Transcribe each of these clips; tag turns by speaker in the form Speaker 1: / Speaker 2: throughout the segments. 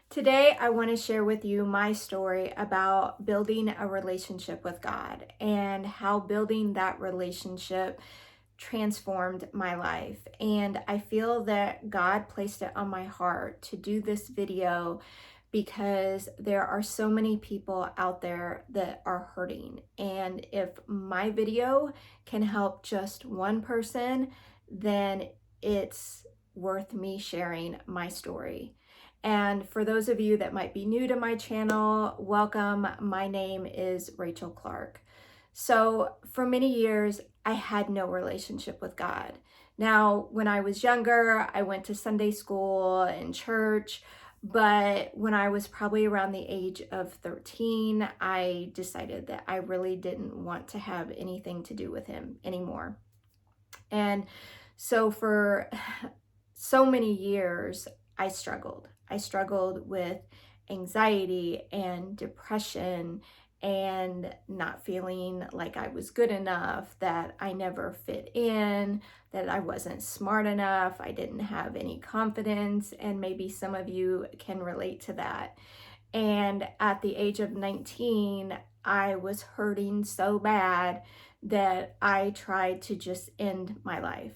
Speaker 1: Today, I want to share with you my story about building a relationship with God and how building that relationship transformed my life. And I feel that God placed it on my heart to do this video because there are so many people out there that are hurting. And if my video can help just one person, then it's worth me sharing my story. And for those of you that might be new to my channel, welcome. My name is Rachael Clark. So for many years, I had no relationship with God. Now, when I was younger, I went to Sunday school and church, but when I was probably around the age of 13, I decided that I really didn't want to have anything to do with him anymore. And so for so many years, I struggled. I struggled with anxiety and depression and not feeling like I was good enough, that I never fit in, that I wasn't smart enough, I didn't have any confidence, and maybe some of you can relate to that. And at the age of 19, I was hurting so bad that I tried to just end my life.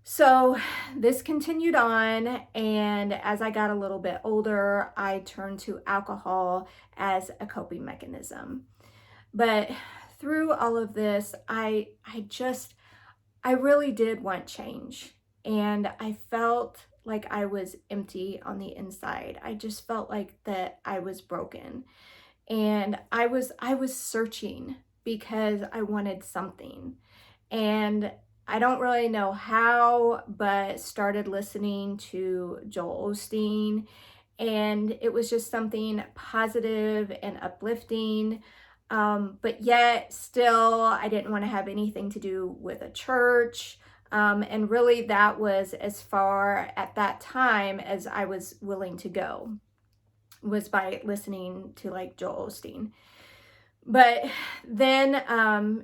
Speaker 1: So this continued on, and as I got a little bit older, I turned to alcohol as a coping mechanism. But through all of this, I really did want change, and I felt like I was empty on the inside. I just felt like that I was broken, and I was searching because I wanted something. And I don't really know how, but started listening to Joel Osteen, and it was just something positive and uplifting. But yet still, I didn't want to have anything to do with a church. And really that was as far at that time as I was willing to go, was by listening to like Joel Osteen. But then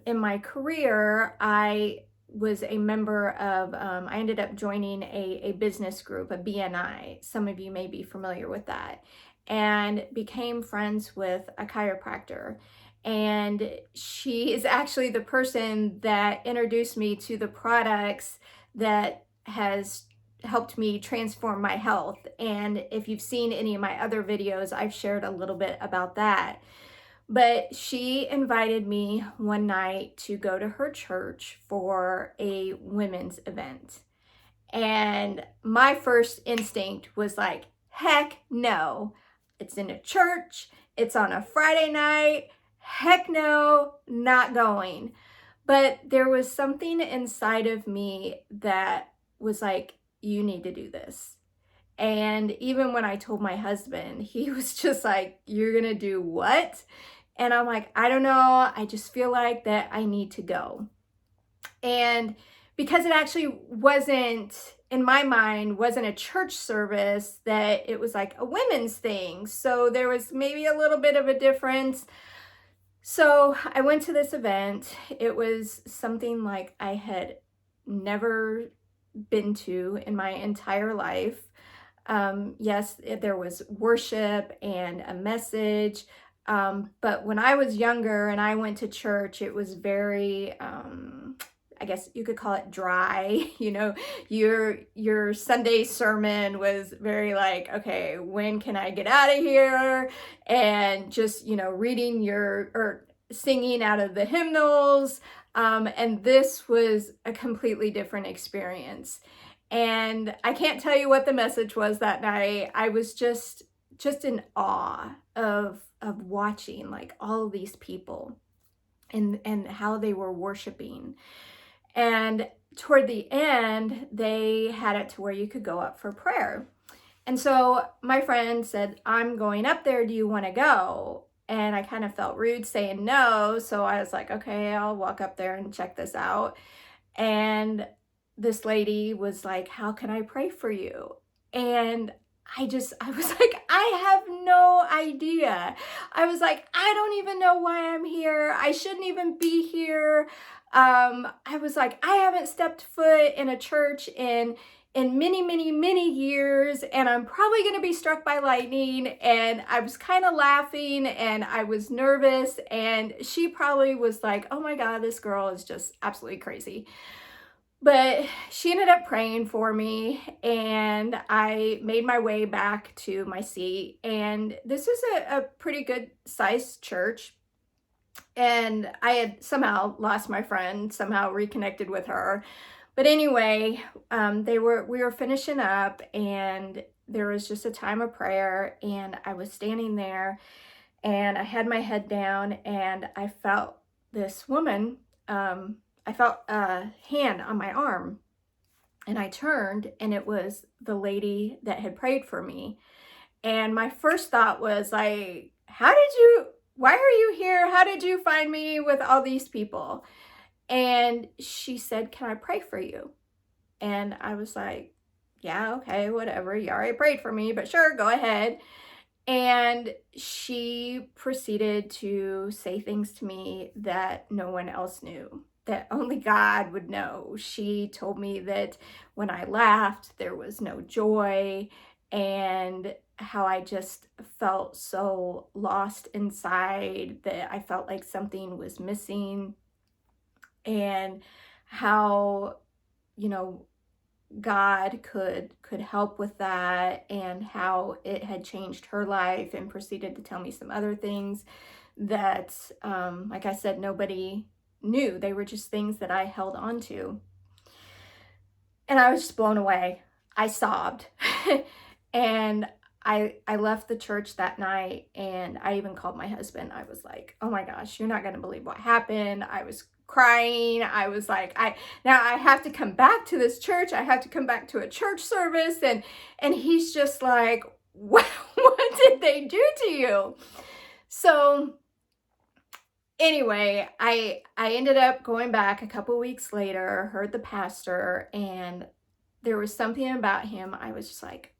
Speaker 1: in my career, I was a member of, I ended up joining a business group, a BNI. Some of you may be familiar with that, and became friends with a chiropractor. And she is actually the person that introduced me to the products that has helped me transform my health. And if you've seen any of my other videos, I've shared a little bit about that. But she invited me one night to go to her church for a women's event. And my first instinct was like, heck no. It's in a church. It's on a Friday night. Heck no, not going. But there was something inside of me that was like, you need to do this. And even when I told my husband, he was just like, you're going to do what? And I'm like, I don't know. I just feel like that I need to go. And because it actually wasn't, in my mind, wasn't a church service, that it was like a women's thing. So there was maybe a little bit of a difference. So I went to this event. It was something like I had never been to in my entire life. Yes, there was worship and a message. But when I was younger and I went to church, it was very, I guess you could call it dry. You know, your Sunday sermon was very like, okay, when can I get out of here? And just, reading or singing out of the hymnals. And this was a completely different experience. And I can't tell you what the message was that night. I was just in awe of watching like all of these people and how they were worshiping. And toward the end, they had it to where you could go up for prayer. And so my friend said, I'm going up there. Do you want to go? And I kind of felt rude saying no. So I was like, okay, I'll walk up there and check this out. And this lady was like, how can I pray for you? And I was like, I have no idea. I was like, I don't even know why I'm here. I shouldn't even be here. I was like, I haven't stepped foot in a church in in many, many, many years, and I'm probably going to be struck by lightning. And I was kind of laughing and I was nervous, and she probably was like, oh my God, this girl is just absolutely crazy. But she ended up praying for me, and I made my way back to my seat. And this is a pretty good sized church. And I had somehow lost my friend, somehow reconnected with her. But anyway, we were finishing up, and there was just a time of prayer, and I was standing there, and I had my head down, and I felt this woman. I felt a hand on my arm, and I turned, and it was the lady that had prayed for me. And my first thought was like, why are you here? How did you find me with all these people? And she said, can I pray for you? And I was like, yeah, okay, whatever. You already prayed for me, but sure, go ahead. And she proceeded to say things to me that no one else knew, that only God would know. She told me that when I laughed, there was no joy, and how I just felt so lost inside, that I felt like something was missing, and how, you know, God could help with that, and how it had changed her life, and proceeded to tell me some other things that, like I said, nobody knew. They were just things that I held on to. And I was just blown away. I sobbed. And I left the church that night, and I even called my husband. I was like, oh my gosh, you're not going to believe what happened. I was crying. I was like, now I have to come back to this church. I have to come back to a church service. And he's just like, what did they do to you? So anyway, I ended up going back a couple weeks later, heard the pastor, and there was something about him. I was just like,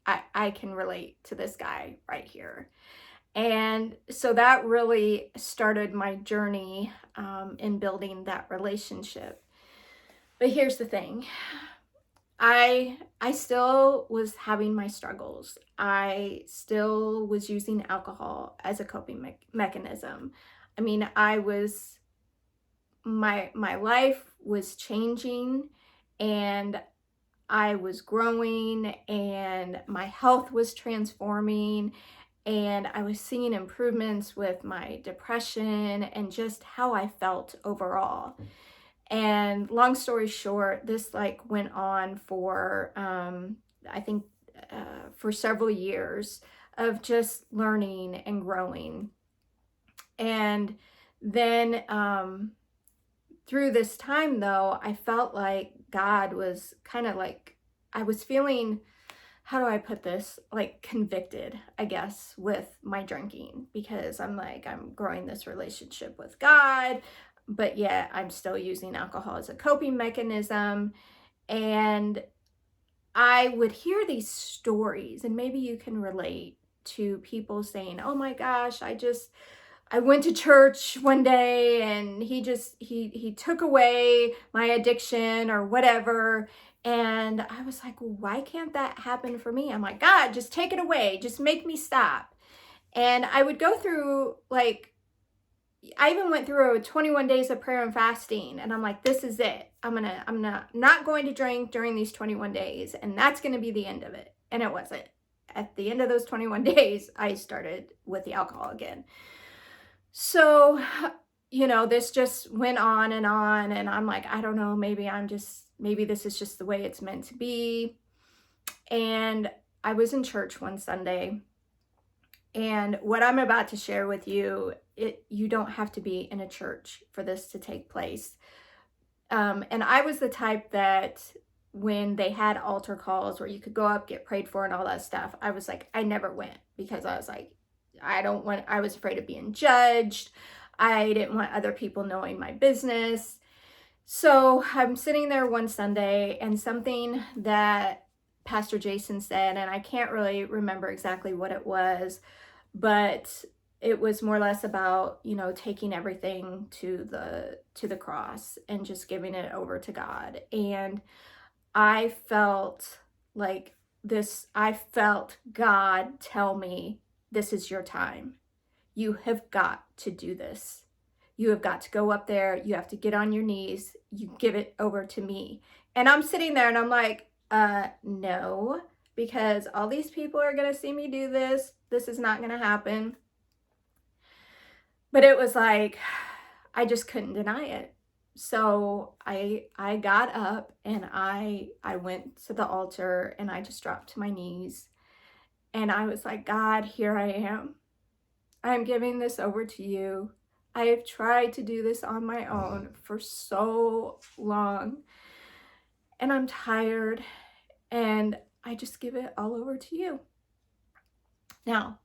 Speaker 1: I can relate to this guy right here. And so that really started my journey in building that relationship. But here's the thing. I still was having my struggles. I still was using alcohol as a coping mechanism. I mean, my life was changing, and I was growing, and my health was transforming, and I was seeing improvements with my depression and just how I felt overall. And long story short, this like went on for, I think, for several years of just learning and growing. And then through this time, though, I felt like God was kind of like, I was feeling, how do I put this? Like convicted, I guess, with my drinking, because I'm like, I'm growing this relationship with God, but yet I'm still using alcohol as a coping mechanism. And I would hear these stories, and maybe you can relate to people saying, oh my gosh, I went to church one day, and he took away my addiction or whatever. And I was like, well, why can't that happen for me? I'm like, God, just take it away. Just make me stop. And I would go through, like, I even went through 21 days of prayer and fasting, and I'm like, this is it. I'm not going to drink during these 21 days, and that's going to be the end of it. And it wasn't. At the end of those 21 days, I started with the alcohol again. So, this just went on, and I'm like, I don't know, maybe this is just the way it's meant to be. And I was in church one Sunday, and what I'm about to share with you, you don't have to be in a church for this to take place. And I was the type that when they had altar calls where you could go up, get prayed for and all that stuff, I was like, I never went, because I was like, I was afraid of being judged. I didn't want other people knowing my business. So I'm sitting there one Sunday, and something that Pastor Jason said, and I can't really remember exactly what it was, but it was more or less about, taking everything to the cross and just giving it over to God. And I felt I felt God tell me, this is your time. You have got to do this. You have got to go up there. You have to get on your knees. You give it over to me. And I'm sitting there and I'm like, no, because all these people are going to see me do this. This is not going to happen. But it was like, I just couldn't deny it. So I got up and I went to the altar and I just dropped to my knees. And I was like, God, here I am. I'm giving this over to you. I have tried to do this on my own for so long. And I'm tired. And I just give it all over to you. Now,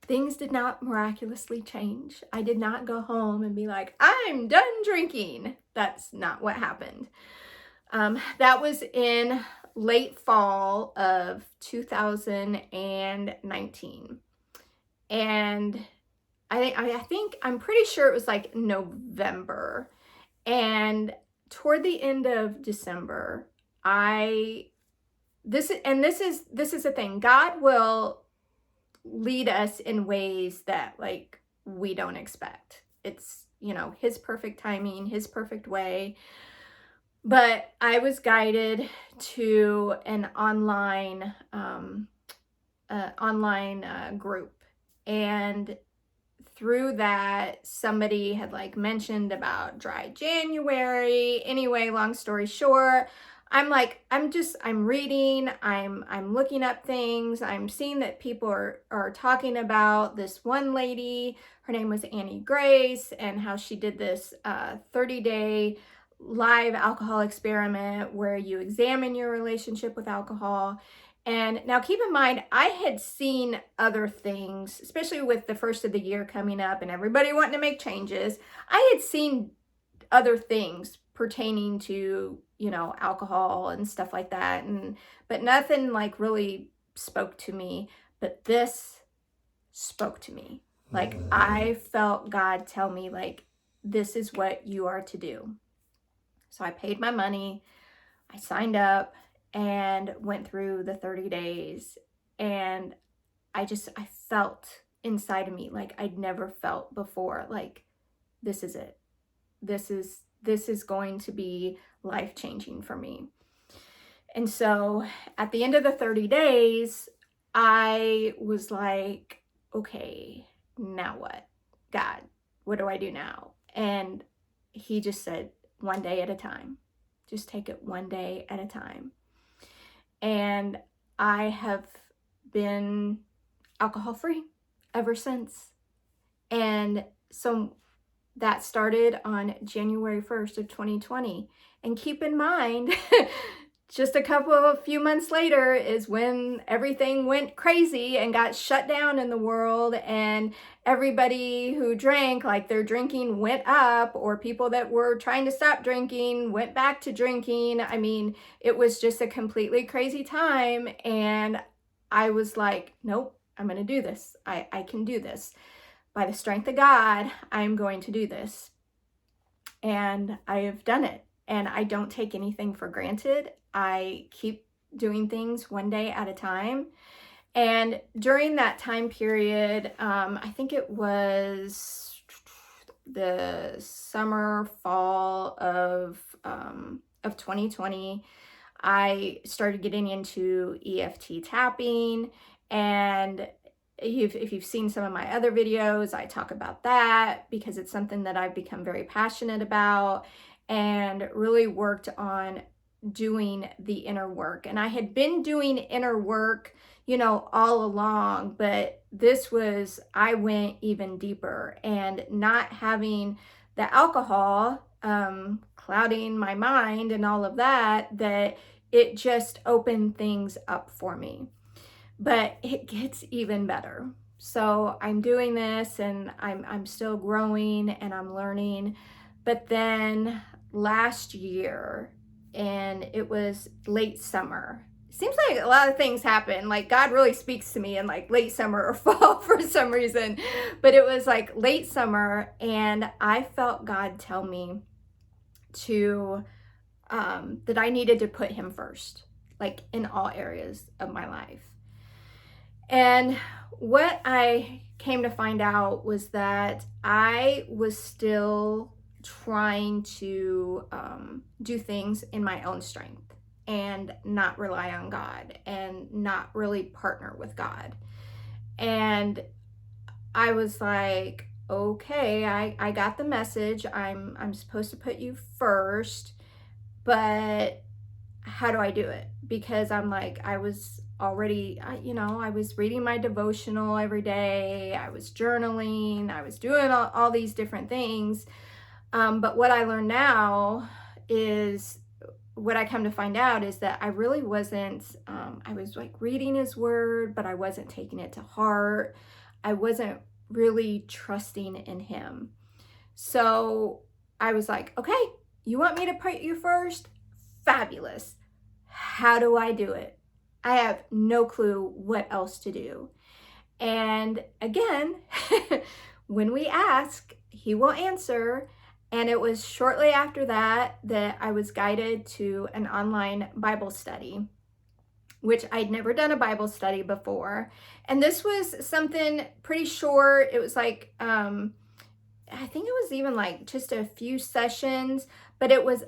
Speaker 1: things did not miraculously change. I did not go home and be like, I'm done drinking. That's not what happened. That was in late fall of 2019. And I'm pretty sure it was like November. And toward the end of December, this is the thing. God will lead us in ways that like we don't expect. It's, his perfect timing, his perfect way. But I was guided to an online group, and through that, somebody had like mentioned about dry January. Anyway, long story short, I'm reading, I'm looking up things. I'm seeing that people are talking about this one lady. Her name was Annie Grace, and how she did this 30-day live alcohol experiment where you examine your relationship with alcohol. And now keep in mind, I had seen other things, especially with the first of the year coming up and everybody wanting to make changes. I had seen other things pertaining to, alcohol and stuff like that. But nothing like really spoke to me. But this spoke to me. Like I felt God tell me, like, this is what you are to do. So I paid my money. I signed up and went through the 30 days. And I felt inside of me like I'd never felt before. Like, this is it. This is going to be life-changing for me. And so at the end of the 30 days, I was like, okay, now what? God, what do I do now? And he just said, one day at a time. Just take it one day at a time. And I have been alcohol-free ever since. And so that started on January 1st of 2020. And keep in mind, just a few months later is when everything went crazy and got shut down in the world, and everybody who drank, like their drinking went up, or people that were trying to stop drinking went back to drinking. I mean, it was just a completely crazy time. And I was like, nope, I'm going to do this. I can do this. By the strength of God, I'm going to do this. And I have done it. And I don't take anything for granted. I keep doing things one day at a time. And during that time period, I think it was the summer, fall of 2020, I started getting into EFT tapping. And if you've seen some of my other videos, I talk about that because it's something that I've become very passionate about and really worked on doing the inner work. And I had been doing inner work, all along, but I went even deeper, and not having the alcohol clouding my mind and all of that it just opened things up for me. But it gets even better. So I'm doing this, and I'm still growing and I'm learning. But then last year, and it was late summer. Seems like a lot of things happen. Like God really speaks to me in like late summer or fall for some reason. But it was like late summer, and I felt God tell me to that I needed to put him first, like in all areas of my life. And what I came to find out was that I was still trying to do things in my own strength and not rely on God and not really partner with God. And I was like, okay, I got the message. I'm supposed to put you first, but how do I do it? Because I'm like, I was already, I was reading my devotional every day. I was journaling. I was doing all these different things. But what I learned now is, what I come to find out is that I really wasn't, I was like reading his word, but I wasn't taking it to heart. I wasn't really trusting in him. So I was like, okay, you want me to put you first? Fabulous. How do I do it? I have no clue what else to do. And again, when we ask, he will answer. And it was shortly after that that I was guided to an online Bible study, which I'd never done a Bible study before. And this was something pretty short. It was like, I think it was even like just a few sessions, but it was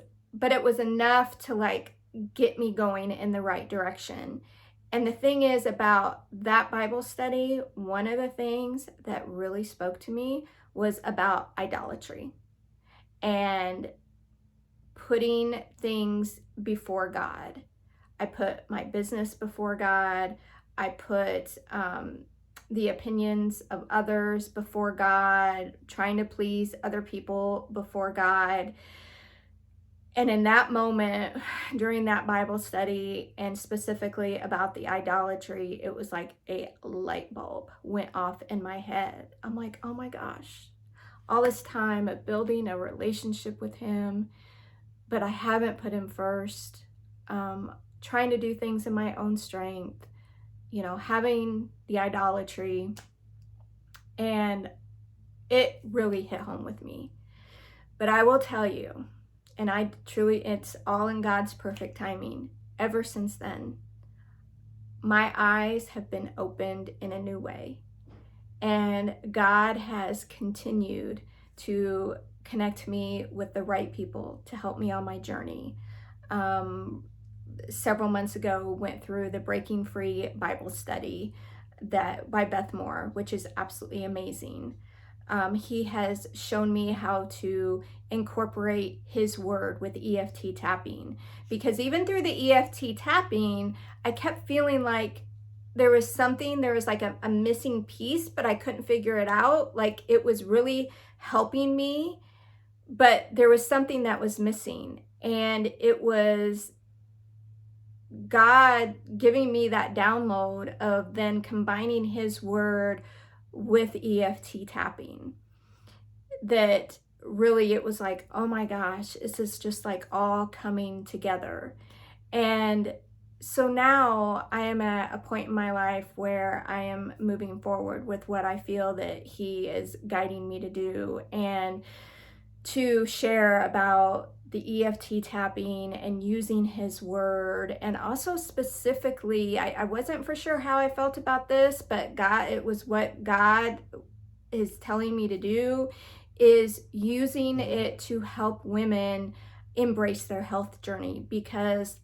Speaker 1: enough to like get me going in the right direction. And the thing is about that Bible study, one of the things that really spoke to me was about idolatry and putting things before God. I put my business before God. I put the opinions of others before God, trying to please other people before God. And in that moment, during that Bible study, and specifically about the idolatry, it was like a light bulb went off in my head. I'm like, oh my gosh, all this time of building a relationship with him, but I haven't put him first, trying to do things in my own strength, having the idolatry. And it really hit home with me. But I will tell you, and it's all in God's perfect timing. Ever since then, my eyes have been opened in a new way. And God has continued to connect me with the right people to help me on my journey. Several months ago, went through the Breaking Free Bible study that by Beth Moore, which is absolutely amazing. He has shown me how to incorporate his word with EFT tapping, because even through the EFT tapping, I kept feeling like there was like a missing piece, but I couldn't figure it out. Like it was really helping me, but there was something that was missing. And it was God giving me that download of then combining his word with EFT tapping, that really it was like, oh my gosh, this is just like all coming together. And so now I am at a point in my life where I am moving forward with what I feel that he is guiding me to do, and to share about the EFT tapping and using his word. And also specifically, I wasn't for sure how I felt about this, but it was what God is telling me to do, is using it to help women embrace their health journey. Because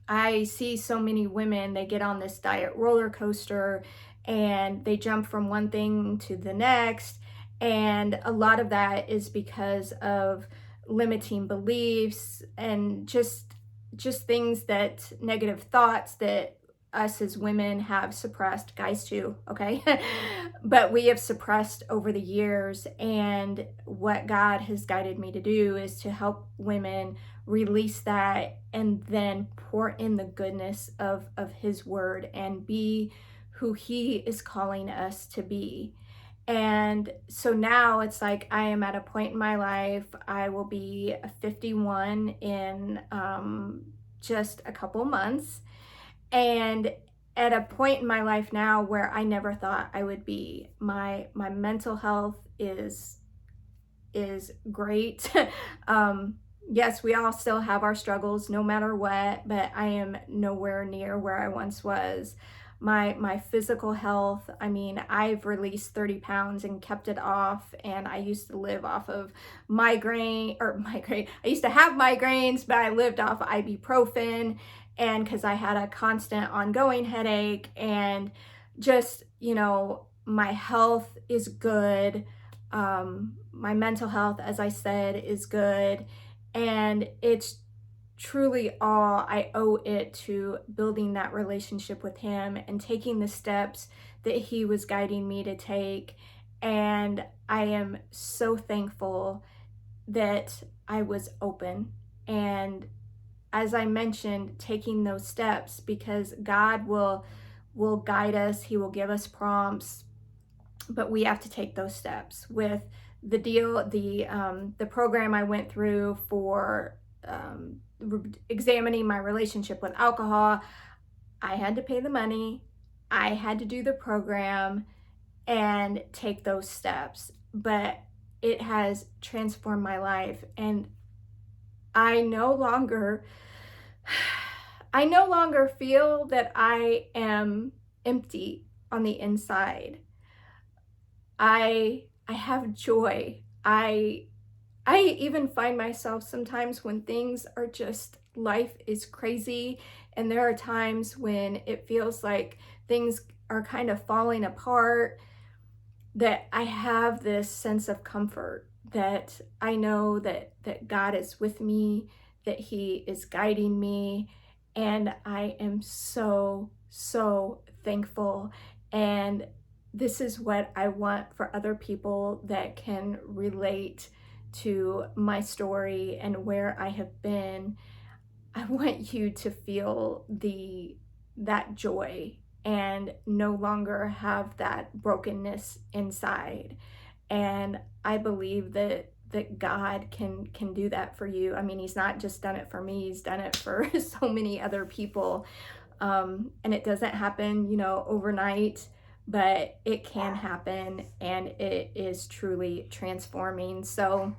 Speaker 1: I see so many women, they get on this diet roller coaster and they jump from one thing to the next. And a lot of that is because of limiting beliefs and just things, that negative thoughts that us as women have suppressed, guys too, okay? But we have suppressed over the years. And what God has guided me to do is to help women release that and then pour in the goodness of his word and be who he is calling us to be. And so now it's like I am at a point in my life, I will be 51 in just a couple months, and at a point in my life now where I never thought I would be. My mental health is great. yes, we all still have our struggles no matter what, but I am nowhere near where I once was. My physical health, I mean, I've released 30 pounds and kept it off, and I used to live off of migraine. I used to have migraines, but I lived off ibuprofen, and because I had a constant ongoing headache, and just, my health is good. My mental health, as I said, is good, and it's truly all I owe it to building that relationship with him and taking the steps that he was guiding me to take. And I am so thankful that I was open. And as I mentioned, taking those steps, because God will guide us, he will give us prompts, but we have to take those steps. With the program I went through for examining my relationship with alcohol, I had to pay the money, I had to do the program and take those steps, but it has transformed my life, and I no longer I no longer feel that I am empty on the inside. I have joy. I even find myself sometimes when things are just, life is crazy, and there are times when it feels like things are kind of falling apart, that I have this sense of comfort, that I know that God is with me, that he is guiding me, and I am so, so thankful. And this is what I want for other people that can relate to my story and where I have been. I want you to feel that joy and no longer have that brokenness inside. And I believe that God can do that for you. I mean, he's not just done it for me, he's done it for so many other people. And it doesn't happen, overnight, but it can happen, and it is truly transforming. So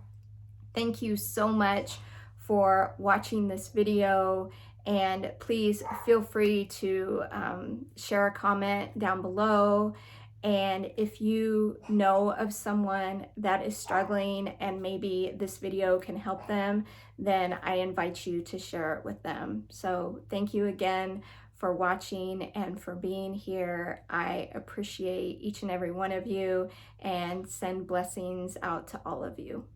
Speaker 1: thank you so much for watching this video, and please feel free to share a comment down below. And if you know of someone that is struggling and maybe this video can help them, then I invite you to share it with them. So thank you again for watching and for being here. I appreciate each and every one of you, and send blessings out to all of you.